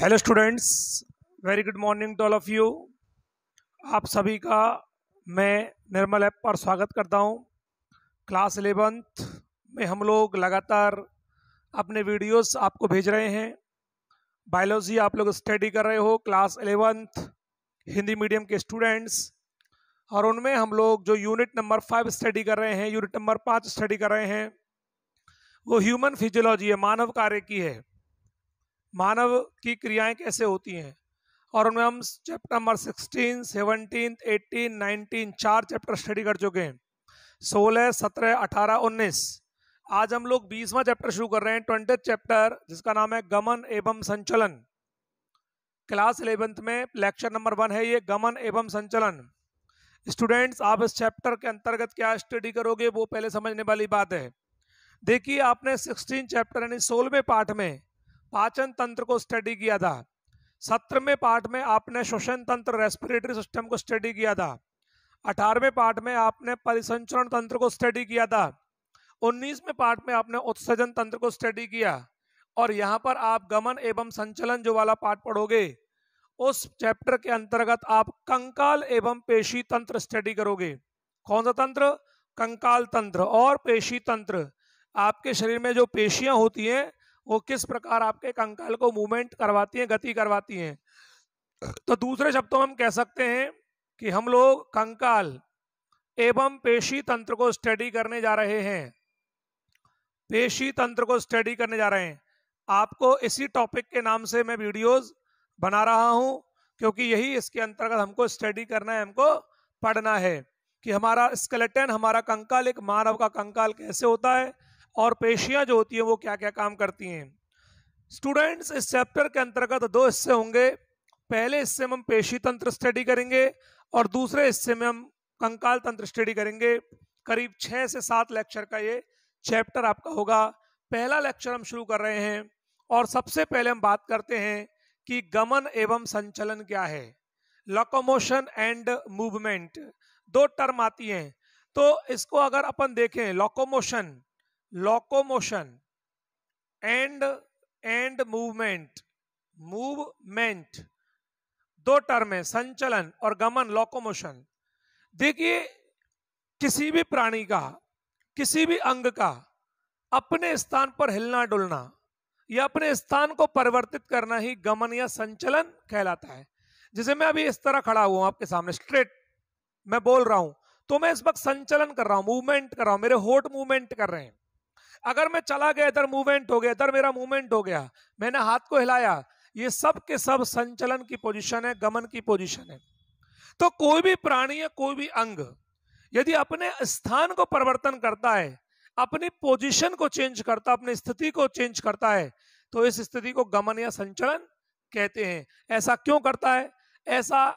Hello students, very good morning to all of you. आप सभी का मैं निर्मल ऐप पर स्वागत करता हूं। क्लास 11th में हम लोग लगातार अपने वीडियोस आपको भेज रहे हैं। बायोलॉजी आप लोग स्टडी कर रहे हो, क्लास 11th हिंदी मीडियम के स्टूडेंट्स, और उनमें हम लोग जो यूनिट नंबर 5 स्टडी कर रहे हैं, यूनिट नंबर 5 स्टडी कर रहे हैं, वो ह्यूमन फिजियोलॉजी है, मानव कार्य की है। मानव की क्रियाएं कैसे होती हैं, और उनमें हम चैप्टर नंबर 16, 17, 18, 19 4 चैप्टर स्टडी कर चुके हैं। 16, 17, 18, 19। आज हम लोग 20वां चैप्टर शुरू कर रहे हैं, 20th चैप्टर, जिसका नाम है गमन एवं संचलन। क्लास 11th में लेक्चर नंबर 1 है ये, गमन एवं संचलन। स्टूडेंट्स, आप इस चैप्टर के अंतर्गत क्या स्टडी करोगे वो पहले समझने वाली बात है। देखिए, आपने 16 चैप्टर यानी 16वें पाठ में पाचन तंत्र को स्टडी किया था। 17वें पाठ में आपने श्वसन तंत्र, रेस्पिरेटरी सिस्टम को स्टडी किया था। 18वें पाठ में आपने परिसंचरण तंत्र को स्टडी किया था। 19वें पाठ में आपने उत्सर्जन तंत्र को स्टडी किया। और यहाँ पर आप गमन एवं संचलन जो वाला पाठ पढ़ोगे, उस चैप्टर के अंतर्गत आप कंकाल एवं पेशी तंत्र स्टडी करोगे। कौन सा तंत्र? कंकाल तंत्र और पेशी तंत्र। आपके शरीर में जो पेशियां होती हैं वो किस प्रकार आपके कंकाल को मूवमेंट करवाती हैं, गति करवाती हैं। तो दूसरे शब्दों में हम कह सकते हैं कि हम लोग कंकाल एवं पेशी तंत्र को स्टडी करने जा रहे हैं। पेशी तंत्र को स्टडी करने जा रहे हैं। आपको इसी टॉपिक के नाम से मैं वीडियोस बना रहा हूं, क्योंकि यही इसके अंतर्गत हमको स्टडी करना है, हमको पढ़ना है कि हमारा स्केलेटन, हमारा कंकाल, एक मानव का कंकाल कैसे होता है और पेशियां जो होती है वो क्या क्या काम करती हैं। स्टूडेंट्स, इस चैप्टर के अंतर्गत 2 हिस्से होंगे। पहले हिस्से में हम पेशी तंत्र स्टडी करेंगे और दूसरे हिस्से में हम कंकाल तंत्र स्टडी करेंगे। करीब 6 से 7 लेक्चर का ये चैप्टर आपका होगा। पहला लेक्चर हम शुरू कर रहे हैं और सबसे पहले हम बात करते हैं कि गमन एवं संचलन क्या है। लोकोमोशन एंड मूवमेंट 2 टर्म आती हैं। तो इसको अगर अपन देखें, लोकोमोशन एंड मूवमेंट 2 टर्म है, संचलन और गमन, लोकोमोशन। देखिए, किसी भी प्राणी का, किसी भी अंग का अपने स्थान पर हिलना डुलना या अपने स्थान को परिवर्तित करना ही गमन या संचलन कहलाता है। जैसे मैं अभी इस तरह खड़ा हुआ हूं आपके सामने, स्ट्रेट मैं बोल रहा हूं, तो मैं इस वक्त संचलन कर रहा हूं, मूवमेंट कर रहा हूं, मेरे होठ मूवमेंट कर रहे हैं। अगर मैं चला गया, इधर मूवमेंट हो गया, इधर मेरा मूवमेंट हो गया, मैंने हाथ को हिलाया, ये सब के सब संचलन की पोजीशन है, गमन की पोजीशन है। तो कोई भी प्राणी या कोई भी अंग यदि अपने स्थान को परिवर्तन करता है, अपनी पोजीशन को चेंज करता, अपनी स्थिति को चेंज करता है, तो इस स्थिति को गमन या संचलन कहते हैं। ऐसा क्यों करता है? ऐसा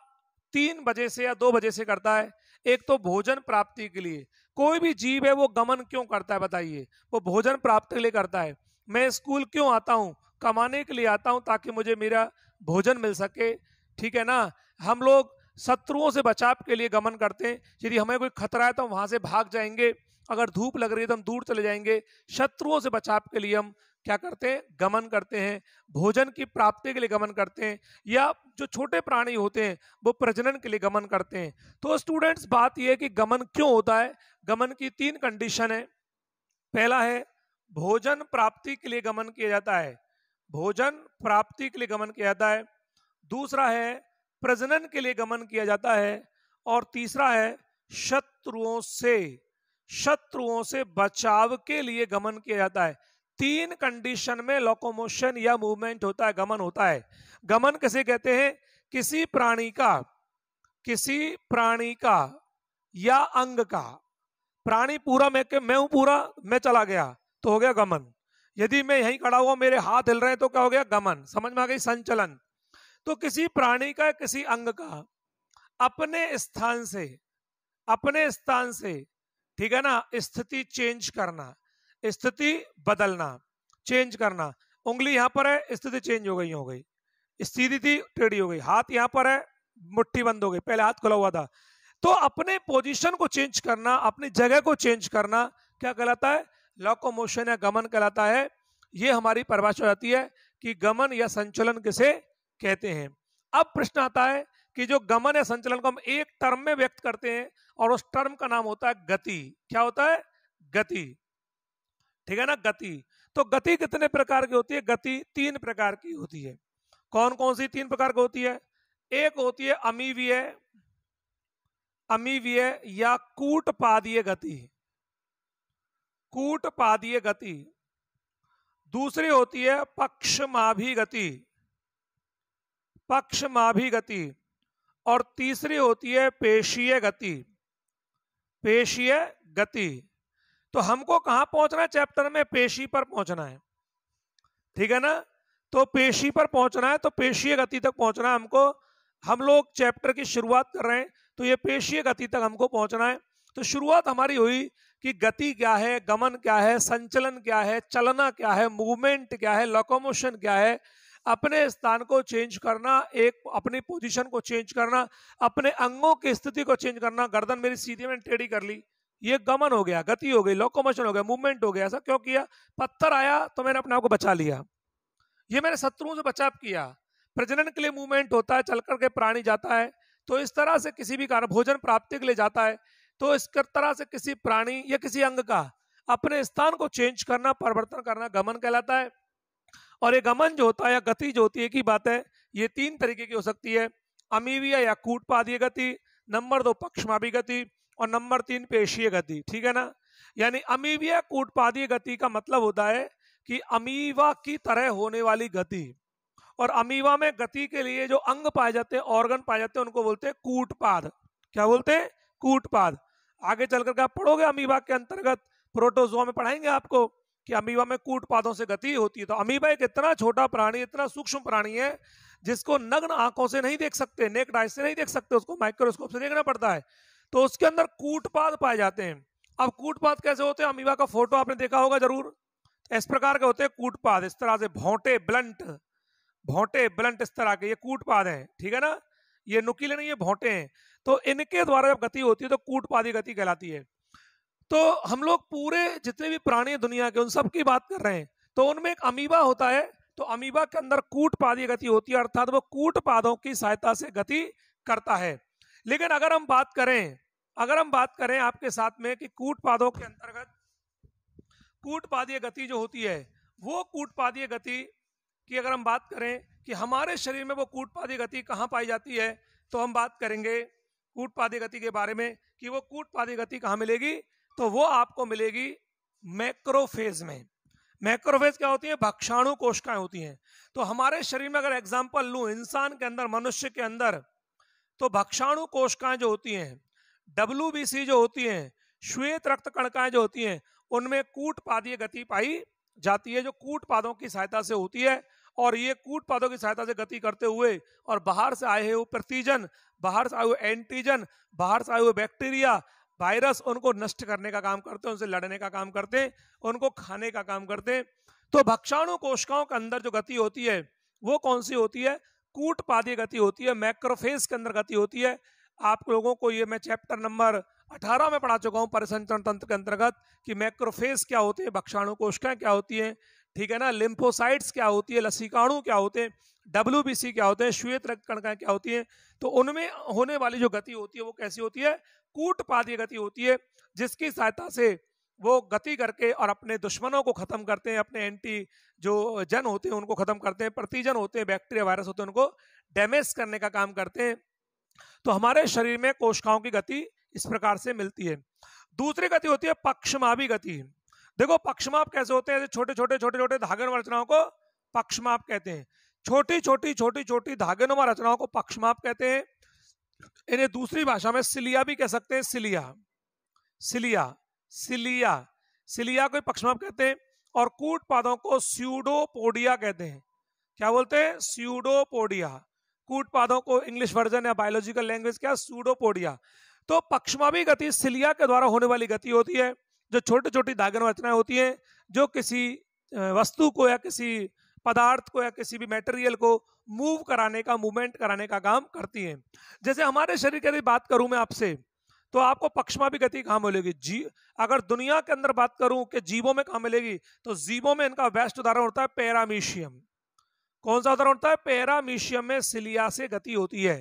3 वजह से या 2 वजह से करता है। एक तो भोजन प्राप्ति के लिए। कोई भी जीव है वो गमन क्यों करता है बताइए? वो भोजन प्राप्ति के लिए करता है। मैं स्कूल क्यों आता हूं? कमाने के लिए आता हूं, ताकि मुझे मेरा भोजन मिल सके, ठीक है ना। हम लोग शत्रुओं से बचाव के लिए गमन करते हैं। यदि हमें कोई खतरा है तो हम वहां से भाग जाएंगे, अगर धूप लग रही है तो हम दूर चले जाएंगे। शत्रुओं से बचाव के लिए हम क्या करते हैं? गमन करते हैं। भोजन की प्राप्ति के लिए गमन करते हैं, या जो छोटे प्राणी होते हैं वो प्रजनन के लिए गमन करते हैं। तो स्टूडेंट्स, बात यह है कि गमन क्यों होता है। गमन की 3 कंडीशन है। पहला है भोजन प्राप्ति के लिए गमन किया जाता है, भोजन प्राप्ति के लिए गमन किया जाता है। दूसरा है प्रजनन के लिए गमन किया जाता है, और तीसरा है शत्रुओं से बचाव के लिए गमन किया जाता है। 3 कंडीशन में लोकोमोशन या मूवमेंट होता है, गमन होता है। गमन किसे कहते हैं? किसी प्राणी का या अंग का, प्राणी पूरा, मैं हूं पूरा, मैं चला गया तो हो गया गमन। यदि मैं यहीं खड़ा हुआ, मेरे हाथ हिल रहे हैं, तो क्या हो गया? गमन। समझ में आ गई? संचलन। तो किसी प्राणी का, किसी अंग का अपने स्थान से, ठीक है ना, स्थिति चेंज करना, स्थिति बदलना, चेंज करना। उंगली यहां पर है, स्थिति चेंज हो गई, सीधी थी टेढ़ी हो गई। हाथ यहां पर है, मुट्ठी बंद हो गई, पहले हाथ खुला हुआ था। तो अपने पोजीशन को चेंज करना, अपनी जगह को चेंज करना क्या कहलाता है? लोकोमोशन या गमन कहलाता है। ये हमारी परिभाषा हो जाती है कि गमन या संचलन किसे कहते हैं। अब प्रश्न आता है कि जो गमन या संचलन को हम एक टर्म में व्यक्त करते हैं और उस टर्म का नाम होता है गति। क्या होता है? गति। ठीक है ना, गति। तो गति कितने प्रकार की होती है? गति 3 प्रकार की होती है। कौन कौन सी 3 प्रकार की होती है? एक होती है अमीवीय, अमीवीय या कूटपादीय गति, कूटपादीय गति। दूसरी होती है पक्षमाभी गति, पक्षमाभी गति। और तीसरी होती है पेशीय गति, पेशीय गति। तो हमको कहां पहुंचना है चैप्टर में? पेशी पर पहुंचना है, ठीक है ना। तो पेशी पर पहुंचना है, तो पेशीय गति तक पहुंचना है हमको। हम लोग चैप्टर की शुरुआत कर रहे हैं, तो ये पेशीय गति तक हमको पहुंचना है। तो शुरुआत हमारी हुई कि गति क्या है, गमन क्या है, संचलन क्या है, चलना क्या है, मूवमेंट क्या है, लोकोमोशन क्या है, अपने स्थान को चेंज करना, एक अपनी पोजीशन को चेंज करना, अपने अंगों की स्थिति को चेंज करना। गर्दन मेरी सीधी मैंने टेढ़ी कर ली, ये गमन हो गया, गति हो गई, लोकोमोशन हो गया, मूवमेंट हो गया। ऐसा क्यों किया? पत्थर आया तो मैंने अपने आप को बचा लिया, ये मैंने शत्रुओं से बचाव किया। प्रजनन के लिए मूवमेंट होता है, चल करके प्राणी जाता है, तो इस तरह से किसी भी कारण भोजन प्राप्ति के लिए जाता है, तो इस तरह से किसी प्राणी या किसी अंग का अपने स्थान को चेंज करना, परिवर्तन करना गमन कहलाता है। और ये गमन जो होता है या गति जो होती है, एक ही बात है, ये 3 तरीके की हो सकती है। अमीवीय या कूटपादीय गति, नंबर 2 पक्षमाभी गति, और नंबर 3 पेशीय गति। ठीक है ना। यानी अमीवीय कूटपादीय गति का मतलब होता है कि अमीवा की तरह होने वाली गति। और अमीवा में गति के लिए जो अंग पाए जाते हैं, ऑर्गन पाए जाते हैं, उनको बोलते हैं कूटपाद। क्या बोलते हैं? कूटपाद। आगे चल करके आप पढ़ोगे अमीबा के अंतर्गत, प्रोटोजोआ में पढ़ाएंगे आपको कि अमीबा में कूटपादों से गति होती है। तो अमीबा एक इतना छोटा प्राणी, इतना सूक्ष्म प्राणी है जिसको नग्न आंखों से नहीं देख सकते, नेक्ड आई से नहीं देख सकते, उसको माइक्रोस्कोप से देखना पड़ता है। तो उसके अंदर कूटपाद पाए जाते हैं। अब कूटपाद कैसे होते हैं? अमीबा का फोटो आपने देखा होगा जरूर। इस प्रकार के होते हैं कूटपाद, इस तरह से भौंटे ब्लंट, भौंटे ब्लंट इस तरह के, ये कूटपाद हैं। ठीक है ना, ये नुकीले नहीं, ये भौंटे हैं। तो इनके द्वारा जब गति होती है तो कूटपादी गति कहलाती है। तो हम लोग पूरे जितने भी प्राणी दुनिया के उन सब की बात कर रहे हैं, तो उनमें एक अमीबा होता है। तो अमीबा के अंदर कूटपादी गति होती है, अर्थात वो कूटपादों की सहायता से गति करता है। लेकिन अगर हम बात करें आपके साथ में कि कूटपादों के अंतर्गत कूटपादीय गति जो होती है, वो कूटपादीय गति की अगर हम बात करें कि हमारे शरीर में वो कूटपादीय गति कहाँ पाई जाती है, तो हम बात करेंगे कूटपादीय गति के बारे में कि वो कूटपादीय गति कहाँ मिलेगी। तो वो आपको मिलेगी मैक्रोफेज में। मैक्रोफेज क्या होती है? भक्षाणु कोशिकाएं होती हैं। तो हमारे शरीर में अगर एग्जांपल लूं, इंसान के अंदर, मनुष्य के अंदर, तो भक्षाणु कोशिकाएं जो होती हैं, WBC जो होती हैं, श्वेत रक्त कणिकाएं जो होती हैं, उनमें कूटपादीय गति पाई जाती है, जो कूटपादों की सहायता से होती है। और ये कूटपादों की सहायता से गति करते हुए और बाहर से आए हुए प्रतिजन, बाहर से आए हुए एंटीजन, बाहर से आए हुए बैक्टीरिया, वायरस, उनको नष्ट करने का काम करते हैं, उनसे लड़ने का काम करते हैं, उनको खाने का काम करते हैं। तो भक्षाणु कोशिकाओं के अंदर जो गति होती है वो कौन सी होती है? कूटपादीय गति होती है, मैक्रोफेज के अंदर गति होती है। आप लोगों को ये मैं चैप्टर नंबर 18 में पढ़ा चुका हूं परिसंचरण तंत्र के अंतर्गत कि मैक्रोफेज क्या होते हैं, भक्षाणु कोशिकाएं क्या होती हैं, ठीक है ना, लिम्फोसाइट्स क्या होती है, लसीकाणु क्या होते हैं, WBC क्या होते हैं, श्वेत रक्त कणिकाएं क्या होती हैं। तो उनमें होने वाली जो गति होती है वो कैसी होती है? कूटपादीय गति होती है, जिसकी सहायता से वो गति करके और अपने दुश्मनों को खत्म करते हैं, अपने एंटी जो जन होते हैं उनको खत्म करते हैं, प्रतिजन होते हैं, बैक्टीरिया वायरस होते हैं, उनको डैमेज करने का काम करते हैं। तो हमारे शरीर में कोशिकाओं की गति इस प्रकार से मिलती है। दूसरी गति होती है पक्षमापी गति। देखो पक्षमाप कैसे होते हैं? छोटे छोटे धागेनुमा रचनाओं को पक्षमाप कहते हैं। छोटी छोटी धागेनुमा रचनाओं को पक्षमाप कहते हैं। इन्हें दूसरी भाषा में सिलिया भी कह सकते हैं। सिलिया को पक्षमाप कहते हैं। और कूटपादों को स्यूडोपोडिया कहते हैं। क्या बोलते हैं? स्यूडोपोडिया। कूटपादों को इंग्लिश वर्जन या बायोलॉजिकल लैंग्वेज क्या? स्यूडोपोडिया। तो पक्षमापी गति सिलिया के द्वारा होने वाली गति होती है, जो छोटी छोटी धागेनुमा रचनाएं होती हैं, जो किसी वस्तु को या किसी पदार्थ को या किसी भी मटेरियल को मूव कराने का, मूवमेंट कराने का काम करती हैं। जैसे हमारे शरीर की बात करूं मैं आपसे, तो आपको पक्षमापी गति कहाँ मिलेगी? अगर दुनिया के अंदर बात करूं कि जीवों में कहाँ मिलेगी, तो जीवों में इनका बेस्ट उदाहरण होता है पैरामीशियम। कौन सा उदाहरण होता है? पैरामीशियम में सिलिया से गति होती है।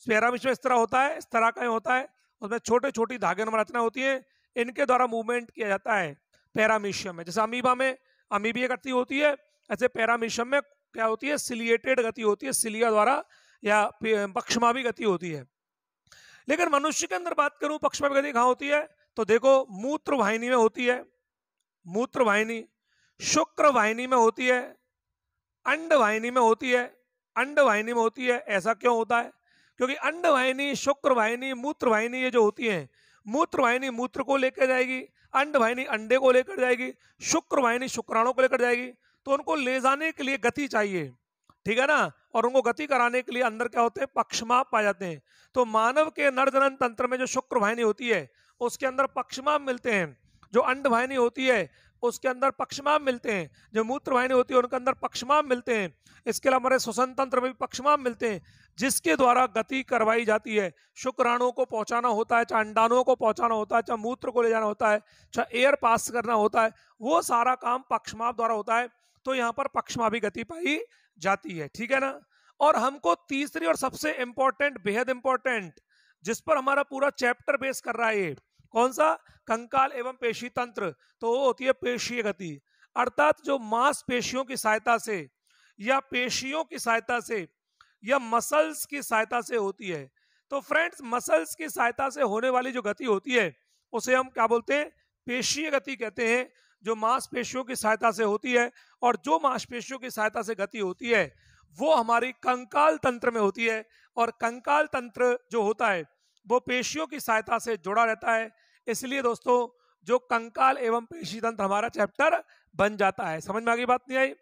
पैरामीशियम इस तरह होता है, इस तरह का होता है, उसमें छोटे छोटी धागे रचना होती है, इनके द्वारा मूवमेंट किया जाता है पैरामीशियम में। जैसे अमीबा में अमीबीय गति होती है, ऐसे पैरामीशियम में क्या होती है? सिलिएटेड गति होती है, सिलिया द्वारा या पक्षमाभी गति होती है। लेकिन मनुष्य के अंदर बात करूं पक्षमाभी गति कहाँ होती है, तो देखो मूत्र वाहिनी में होती है, मूत्र वाहिनी, शुक्र वाहिनी में होती है, अंड वाहिनी में होती है, अंड वाहिनी में होती है। ऐसा क्यों होता है? क्योंकि अंड वाहिनी, शुक्र वाहिनी, मूत्र वाहिनी ये जो होती है, मूत्र वाहिनी मूत्र को लेकर जाएगी, अंड वाहिनी अंडे को लेकर जाएगी, शुक्र वाहिनी शुक्राणु को लेकर जाएगी। तो उनको ले जाने के लिए गति चाहिए, ठीक है ना, और उनको गति कराने के लिए अंदर क्या होते हैं? पक्षमाप पाए जाते हैं। तो मानव के नर जनन तंत्र में जो शुक्र वाहिनी होती है उसके अंदर पक्षमाप मिलते हैं, जो अंड वाहिनी होती है उसके अंदर पक्षमाप मिलते हैं, जो मूत्र वाहिनी होती है उनके अंदर पक्षमाप मिलते हैं। इसके अलावा हमारे श्वसन तंत्र में भी पक्षमाप मिलते हैं, जिसके द्वारा गति करवाई जाती है। शुक्राणुओं को पहुंचाना होता है, चाहे अंडाणुओं को पहुंचाना होता है, चाहे मूत्र को ले जाना होता है, चाहे एयर पास करना होता है, वो सारा काम पक्षमाप द्वारा होता है। तो यहाँ पर पक्षमापी गति पाई जाती है, ठीक है ना। और हमको तीसरी और सबसे इंपॉर्टेंट, बेहद इंपॉर्टेंट, जिस पर हमारा पूरा चैप्टर बेस कर रहा है, ये कौन सा? कंकाल एवं पेशी तंत्र। तो वो होती है पेशीय गति, अर्थात जो मांसपेशियों की सहायता से या पेशियों की सहायता से या मसल्स की सहायता से होती है। तो फ्रेंड्स, मसल्स की सहायता से होने वाली जो गति होती है उसे हम क्या बोलते हैं? पेशीय गति कहते हैं, जो मांसपेशियों की सहायता से होती है। और जो मांसपेशियों की सहायता से गति होती है वो हमारी कंकाल तंत्र में होती है, और कंकाल तंत्र जो होता है वो पेशियों की सहायता से जुड़ा रहता है। इसलिए दोस्तों, जो कंकाल एवं पेशी तंत्र हमारा चैप्टर बन जाता है। समझ में आ गई बात? नहीं आई?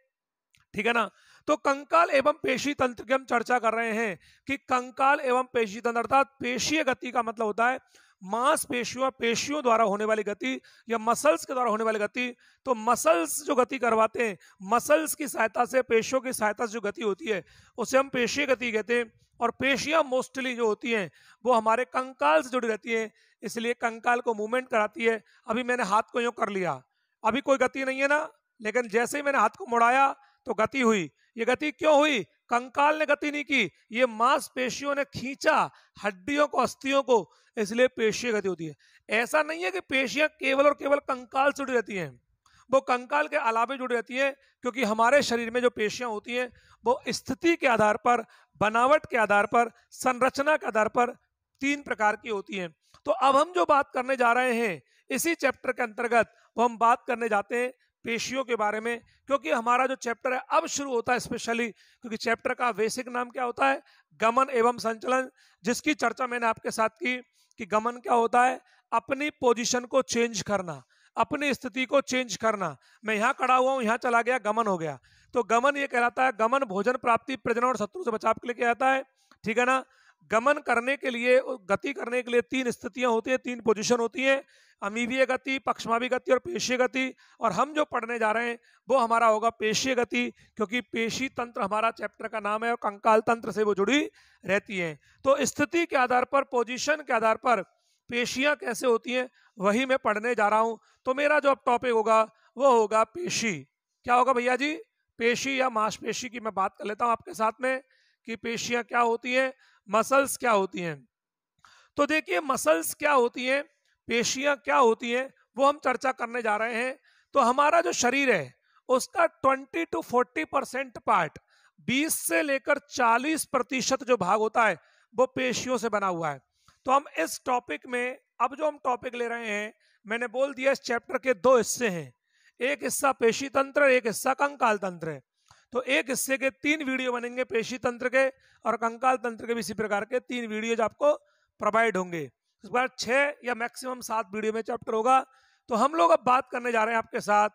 ठीक है ना। तो कंकाल एवं पेशी तंत्र की हम चर्चा कर रहे हैं कि कंकाल एवं पेशी तंत्र अर्थात पेशीय गति का मतलब होता है मांसपेशियों, पेशियों द्वारा होने वाली गति या मसल्स के द्वारा होने वाली गति। तो मसल्स जो गति करवाते हैं, मसल्स की सहायता से, पेशियों की सहायता से जो गति होती है उसे हम पेशीय गति कहते हैं। और पेशियां मोस्टली जो होती हैं वो हमारे कंकाल से जुड़ी रहती हैं, इसलिए कंकाल को मूवमेंट कराती है। अभी मैंने हाथ को यूं कर लिया, अभी कोई गति नहीं है ना, लेकिन जैसे ही मैंने हाथ को मुड़ाया तो गति हुई। ये गति क्यों हुई? कंकाल ने गति नहीं की, ये मांसपेशियों ने खींचा हड्डियों को, अस्थियों को, इसलिए पेशीय गति होती है। ऐसा नहीं है कि पेशियां केवल और केवल कंकाल से जुड़ी रहती हैं, वो कंकाल के अलावे जुड़ी रहती है, क्योंकि हमारे शरीर में जो पेशियां होती हैं वो स्थिति के आधार पर, बनावट के आधार पर, संरचना के आधार पर 3 प्रकार की होती हैं। तो अब हम जो बात करने जा रहे हैं इसी चैप्टर के अंतर्गत, वो हम बात करने जाते हैं पेशियों के बारे में, क्योंकि हमारा जो चैप्टर है अब शुरू होता है स्पेशली, क्योंकि चैप्टर का बेसिक नाम क्या होता है? गमन एवं संचलन, जिसकी चर्चा मैंने आपके साथ की कि गमन क्या होता है? अपनी पोजीशन को चेंज करना, अपनी स्थिति को चेंज करना। मैं यहाँ खड़ा हुआ हूँ, यहाँ चला गया, गमन हो गया। तो गमन ये कहलाता है, गमन भोजन प्राप्ति, प्रजनन और शत्रु से बचाव के लिए किया जाता है, ठीक है ना। गमन करने के लिए, गति करने के लिए 3 स्थितियां होती है, 3 पोजीशन होती है, अमीबीय गति, पक्षमाभी गति और पेशीय गति। और हम जो पढ़ने जा रहे हैं वो हमारा होगा पेशीय गति, क्योंकि पेशी तंत्र हमारा चैप्टर का नाम है और कंकाल तंत्र से वो जुड़ी रहती है। तो स्थिति के आधार पर, पोजीशन के आधार पर पेशियां कैसे होती हैं वही मैं पढ़ने जा रहा हूं। तो मेरा जो अब टॉपिक होगा वो होगा पेशी। क्या होगा भैया जी? पेशी या मांसपेशी की मैं बात कर लेता हूं आपके साथ में कि पेशियां क्या होती हैं, मसल्स क्या होती हैं। तो देखिए, मसल्स क्या होती हैं, पेशियां क्या होती हैं, वो हम चर्चा करने जा रहे हैं। तो हमारा जो शरीर है उसका 20 to 40% पार्ट, 20 से लेकर 40% जो भाग होता है वो पेशियों से बना हुआ है। तो हम इस टॉपिक में, अब जो हम टॉपिक ले रहे हैं, मैंने बोल दिया इस चैप्टर के 2 हिस्से हैं, एक हिस्सा पेशी तंत्र, एक हिस्सा कंकाल तंत्र है। तो एक हिस्से के 3 वीडियो बनेंगे पेशी तंत्र के, और कंकाल तंत्र के भी इसी प्रकार के 3 वीडियोज आपको प्रोवाइड होंगे। इस बार 6 या मैक्सिमम 7 वीडियो में चैप्टर होगा। तो हम लोग अब बात करने जा रहे हैं आपके साथ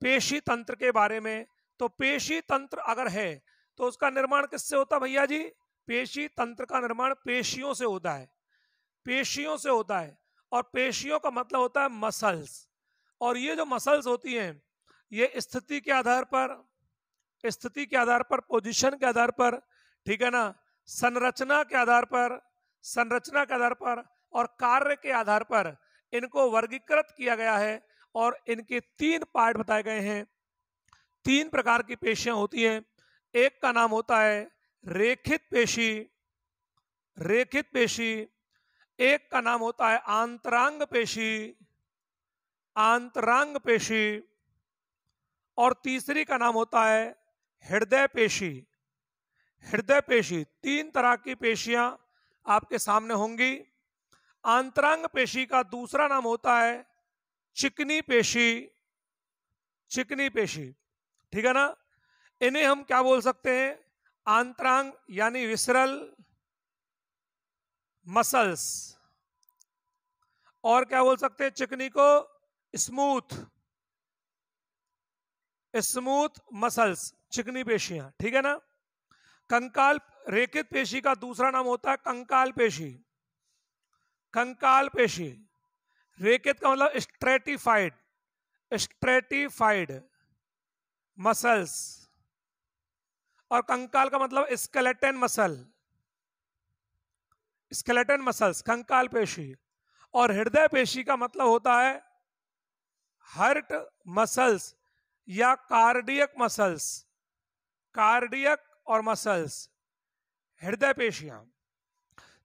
पेशी तंत्र के बारे में। तो पेशी तंत्र अगर है तो उसका निर्माण किससे होता है भैया जी? पेशी तंत्र का निर्माण पेशियों से होता है, पेशियों से होता है। और पेशियों का मतलब होता है मसल्स। और ये जो मसल्स होती हैं ये स्थिति के आधार पर, स्थिति के आधार पर, पोजीशन के आधार पर, ठीक है ना, संरचना के आधार पर, संरचना के आधार पर और कार्य के आधार पर इनको वर्गीकृत किया गया है। और इनके 3 पार्ट बताए गए हैं। 3 प्रकार की पेशियां होती हैं, एक का नाम होता है रेखित पेशी, रेखित पेशी। एक का नाम होता है आंतरांग पेशी, आंतरांग पेशी। और तीसरी का नाम होता है हृदय पेशी, हृदय पेशी। तीन तरह की पेशियां आपके सामने होंगी। आंतरांग पेशी का दूसरा नाम होता है चिकनी पेशी, चिकनी पेशी। ठीक है ना। इन्हें हम क्या बोल सकते हैं? आंतरांग यानी विसरल मसल्स। और क्या बोल सकते हैं चिकनी को? स्मूथ, स्मूथ मसल्स, चिकनी पेशियां। ठीक है ना। कंकाल, रेखित पेशी का दूसरा नाम होता है कंकाल पेशी, कंकाल पेशी। रेखित का मतलब स्ट्रेटिफाइड, स्ट्रेटिफाइड मसल्स। और कंकाल का मतलब स्केलेटन मसल, स्केलेटन मसल्स, कंकाल पेशी। और हृदय पेशी का मतलब होता है हार्ट मसल्स या कार्डियक मसल्स, कार्डियक और मसल्स, हृदय पेशियां।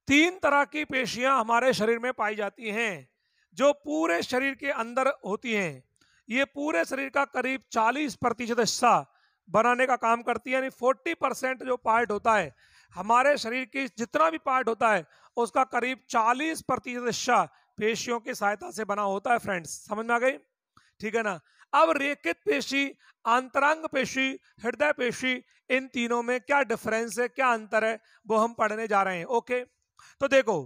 तीन तरह की पेशियां हमारे शरीर में पाई जाती हैं जो पूरे शरीर के अंदर होती हैं। ये पूरे शरीर का करीब 40% हिस्सा बनाने का काम करती है। यानी 40% जो पार्ट होता है हमारे शरीर की, जितना भी पार्ट होता है उसका करीब 40% हिस्सा पेशियों की सहायता से बना होता है। फ्रेंड्स समझ में आ गई? ठीक है ना। अब रेखित पेशी, आंतरांग पेशी, हृदय पेशी, इन तीनों में क्या डिफरेंस है, क्या अंतर है, वो हम पढ़ने जा रहे हैं। ओके, तो देखो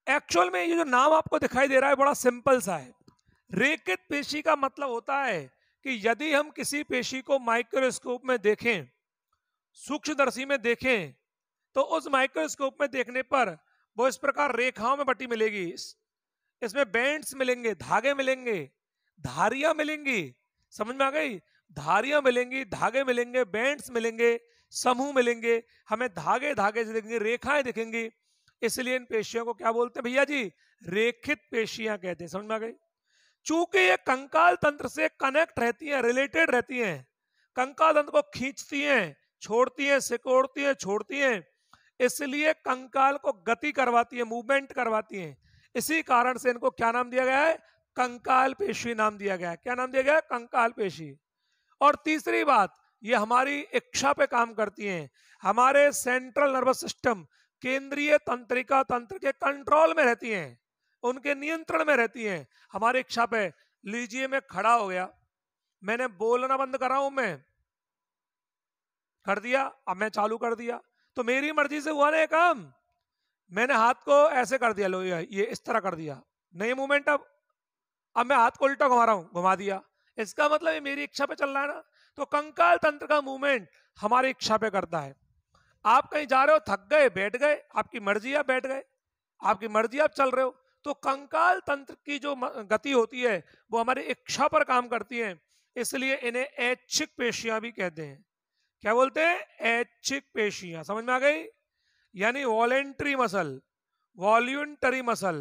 एक्चुअल में ये जो नाम आपको दिखाई दे रहा है बड़ा सिंपल सा है। रेखित पेशी का मतलब होता है कि यदि हम किसी पेशी को माइक्रोस्कोप में देखें, सूक्ष्मदर्शी में देखें, तो उस माइक्रोस्कोप में देखने पर वो इस प्रकार रेखाओं में बटी मिलेगी। इसमें बैंड्स मिलेंगे, धागे मिलेंगे, धारियां मिलेंगी। समझ में आ गई? धारियां मिलेंगी, धागे मिलेंगे, बैंड्स मिलेंगे, समूह मिलेंगे। हमें धागे धागे से दिखेंगे, रेखाएं दिखेंगी। इसलिए इन पेशियों को क्या बोलते हैं भैया जी? रेखित पेशियां कहते हैं। समझ में आ गई? चूंकि ये कंकाल तंत्र से कनेक्ट रहती हैं, रिलेटेड रहती हैं, कंकाल तंत्र को खींचती हैं, छोड़ती हैं, सिकोड़ती हैं, छोड़ती हैं, इसलिए कंकाल को गति करवाती है, मूवमेंट करवाती हैं। इसी कारण से इनको क्या नाम दिया गया है? कंकाल पेशी नाम दिया गया है। क्या नाम दिया गया है? कंकाल पेशी। और तीसरी बात, ये हमारी इच्छा पे काम करती हैं। हमारे सेंट्रल नर्वस सिस्टम, केंद्रीय तंत्रिका तंत्र के कंट्रोल में रहती हैं, उनके नियंत्रण में रहती हैं, हमारी इच्छा पे। लीजिए मैं खड़ा हो गया, मैंने बोलना बंद करा हूं, मैं कर दिया, अब मैं चालू कर दिया, तो मेरी मर्जी से हुआ ना ये काम। मैंने हाथ को ऐसे कर दिया, लो ये इस तरह कर दिया, नहीं मूवमेंट। अब मैं हाथ को उल्टा घुमा रहा हूं, घुमा दिया, इसका मतलब ये मेरी इच्छा पे चल रहा है ना। तो कंकाल तंत्र का मूवमेंट हमारी इच्छा पे करता है। आप कहीं जा रहे हो, थक गए, बैठ गए, आपकी मर्जी, आप बैठ गए, आपकी मर्जी, आप चल रहे हो। तो कंकाल तंत्र की जो गति होती है वो हमारी इच्छा पर काम करती है। इसलिए इन्हें ऐच्छिक पेशियां भी कहते हैं। क्या बोलते हैं? ऐच्छिक पेशियां। समझ में आ गई? यानी voluntary muscle, voluntary muscle,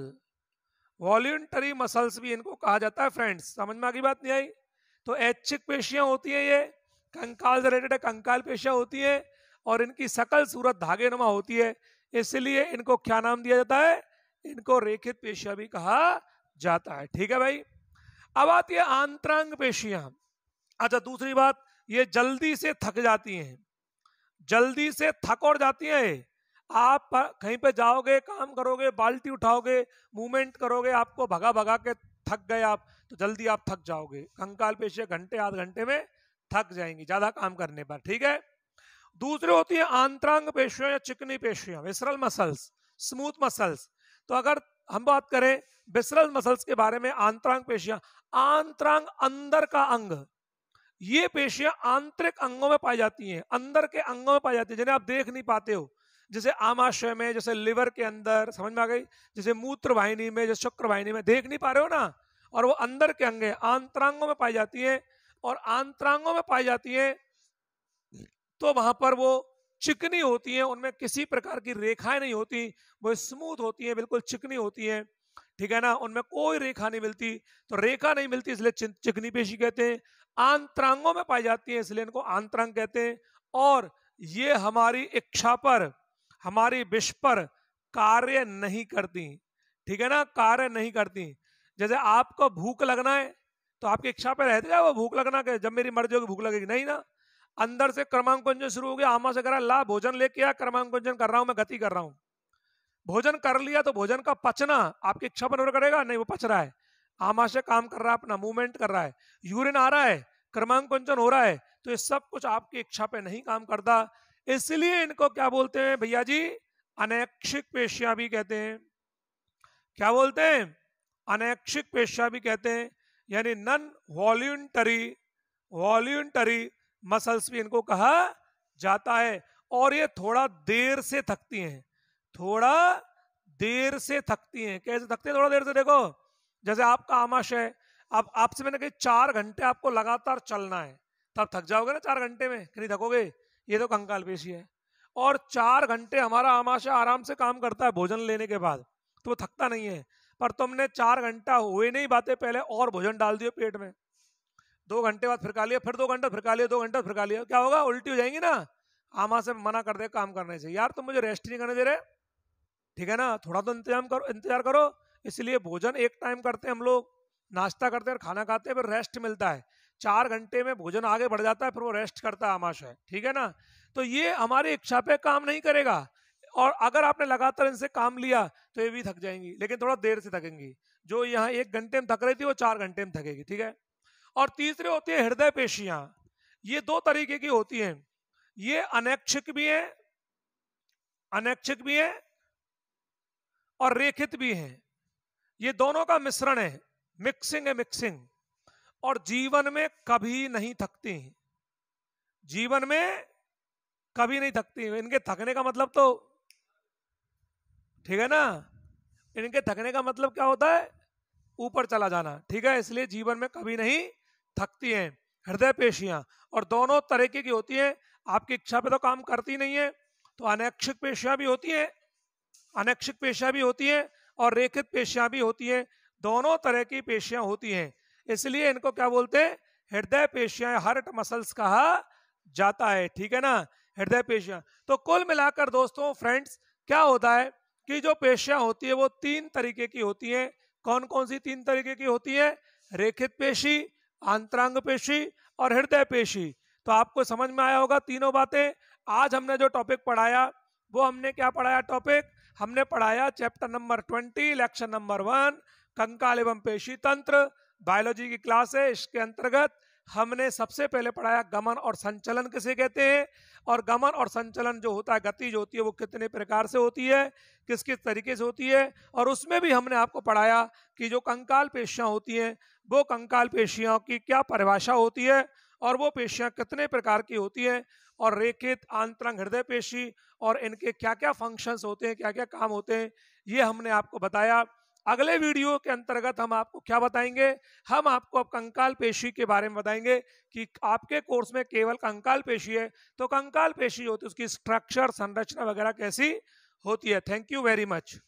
voluntary muscles भी इनको कहा जाता है। फ्रेंड्स समझ में आ गई बात? नहीं आई? तो ऐच्छिक पेशियां होती हैं, ये कंकाल से रिलेटेड कंकाल पेशियां होती हैं, और इनकी सकल सूरत धागे नुमा होती है। इसलिए इनको क्या नाम दिया जाता है? इनको रेखित पेशियां भी कहा जाता है। ठीक है भाई। अब आती है आंतरांग पेशियां। अच्छा, दूसरी बात, ये जल्दी से थक जाती हैं, जल्दी से थक और जाती हैं। आप कहीं पे जाओगे, काम करोगे, बाल्टी उठाओगे, मूवमेंट करोगे, आपको भगा भगा के थक गए आप, तो जल्दी आप थक जाओगे। कंकाल पेशियां घंटे आध घंटे में थक जाएंगी ज्यादा काम करने पर। ठीक है। दूसरी होती है आंतरांग पेशियां या चिकनी पेशियां, विसरल मसल्स, स्मूथ मसल्स। तो अगर हम बात करें विसरल मसल्स के बारे में, आंतरांग पेशियां, आंतरांग अंदर का अंग, ये पेशियां आंतरिक अंगों में पाई जाती हैं, अंदर के अंगों में पाई जाती है, जिन्हें आप देख नहीं पाते हो। जैसे आमाशय में, जैसे लिवर के अंदर, समझ में आ गई? जैसे मूत्र वाहिनी में, जैसे शुक्र वाहिनी में, देख नहीं पा रहे हो ना। और वो अंदर के अंग आंतरांगों में पाई जाती है। और आंतरांगों में पाई जाती है तो वहां पर वो चिकनी होती है, उनमें किसी प्रकार की रेखाएं नहीं होती, वो स्मूथ होती है, बिल्कुल चिकनी होती है। ठीक है ना। उनमें कोई रेखा नहीं मिलती, तो रेखा नहीं मिलती इसलिए चिकनी पेशी कहते हैं। आंतरांगों में पाई जाती है इसलिए इनको आंतरांग कहते हैं। और ये हमारी इच्छा पर, हमारी विश पर कार्य नहीं करती। ठीक है ना, कार्य नहीं करती। जैसे आपको भूख लगना है तो आपकी इच्छा पे रहती है वो भूख लगना के, जब मेरी मर्जी होगी भूख लगेगी, नहीं ना। अंदर से क्रमांकन शुरू हो गया, आमा से करा ला भोजन लेके आ, क्रमांकन कर रहा हूं मैं, गति कर रहा हूं। भोजन कर लिया तो भोजन का पचना आपकी इच्छा पर निर्भर करेगा, नहीं वो पच रहा है, आमा से काम कर रहा है, अपना मूवमेंट कर रहा है, यूरिन आ रहा है, क्रमांकन हो रहा है, तो ये सब कुछ आपकी इच्छा पे नहीं काम करता। इसलिए इनको क्या बोलते हैं भैया जी, अनैच्छिक पेशियां भी कहते हैं। क्या बोलते हैं? अनैच्छिक पेशियां भी कहते हैं, यानी नन वॉल्यूंटरी मसल्स भी इनको कहा जाता है। और ये थोड़ा देर से थकती हैं, थोड़ा देर से थकती हैं। कैसे थकती हैं थोड़ा देर से? देखो जैसे आपका आमाशय, अब आपसे मैंने कही 4 घंटे आपको लगातार चलना है, तब थक जाओगे ना 4 घंटे में, कि नहीं थकोगे? ये तो कंकाल पेशी है। और 4 घंटे हमारा आमाशय आराम से काम करता है भोजन लेने के बाद, तो वो थकता नहीं है। पर तुमने 4 घंटा हुए नहीं बातें पहले और भोजन डाल दियो पेट में, 2 घंटे बाद फिर खा लिया, फिर 2 घंटे फिर खा लिया, 2 घंटे फिर खा लिया, क्या होगा? उल्टी हो जाएंगी ना। आमा से मना कर दे काम करने से, यार तुम मुझे रेस्ट नहीं करने दे रहे, ठीक है ना, थोड़ा तो इंतजार करो। इसलिए भोजन एक टाइम करते हैं हम लोग, नाश्ता करते हैं, खाना खाते हैं, फिर रेस्ट मिलता है। 4 घंटे में भोजन आगे बढ़ जाता है, फिर वो रेस्ट करता है आमाशय, ठीक है ना। तो ये हमारी इच्छा पे काम नहीं करेगा, और अगर आपने लगातार इनसे काम लिया तो ये भी थक जाएंगी, लेकिन थोड़ा देर से थकेंगी। जो यहाँ 1 घंटे में थक रही थी वो 4 घंटे में थकेगी, ठीक है। और तीसरी होती है हृदय पेशियां। ये 2 तरीके की होती हैं, ये अनैच्छिक भी है, अनैच्छिक भी है और रेखित भी है। ये दोनों का मिश्रण है, मिक्सिंग है, मिक्सिंग। और जीवन में कभी नहीं थकती, जीवन में कभी नहीं थकती। इनके थकने का मतलब तो, ठीक है ना, इनके थकने का मतलब क्या होता है? ऊपर चला जाना, ठीक है। इसलिए जीवन में कभी नहीं थकती हैं हृदय पेशियां। और दोनों तरीके की होती हैं, आपकी इच्छा पे तो काम करती नहीं है, तो अनैच्छिक पेशियां भी होती हैं, अनैच्छिक पेशियां भी होती हैं और रेखित पेशियां भी होती हैं। दोनों तरह की पेशियां होती हैं, इसलिए इनको क्या बोलते हैं? हृदय पेशियां, हार्ट मसल्स कहा जाता है, ठीक है ना, हृदय पेशियां। तो कुल मिलाकर दोस्तों, फ्रेंड्स, क्या होता है कि जो पेशियां होती है वो 3 तरीके की होती हैं। कौन कौन सी 3 तरीके की होती है? रेखित पेशी, आंतरांग पेशी और हृदय पेशी। तो आपको समझ में आया होगा तीनों बातें। आज हमने जो टॉपिक पढ़ाया वो हमने क्या पढ़ाया? टॉपिक हमने पढ़ाया चैप्टर नंबर 20, लेक्चर नंबर 1, कंकाल एवं पेशी तंत्र, बायोलॉजी की क्लास है। इसके अंतर्गत हमने सबसे पहले पढ़ाया गमन और संचलन किसे कहते हैं, और गमन और संचलन जो होता है, गति जो होती है, वो कितने प्रकार से होती है, किस किस तरीके से होती है। और उसमें भी हमने आपको पढ़ाया कि जो कंकाल पेशियां होती हैं वो कंकाल पेशियों की क्या परिभाषा होती है, और वो पेशियां कितने प्रकार की होती हैं, और रेखित, आंतरंग, हृदय पेशी, और इनके क्या क्या फंक्शंस होते हैं, क्या क्या काम होते हैं, ये हमने आपको बताया। अगले वीडियो के अंतर्गत हम आपको क्या बताएंगे? हम आपको अब कंकाल पेशी के बारे में बताएंगे कि आपके कोर्स में केवल कंकाल पेशी है, तो कंकाल पेशी होती है, उसकी स्ट्रक्चर, संरचना वगैरह कैसी होती है। Thank you very much.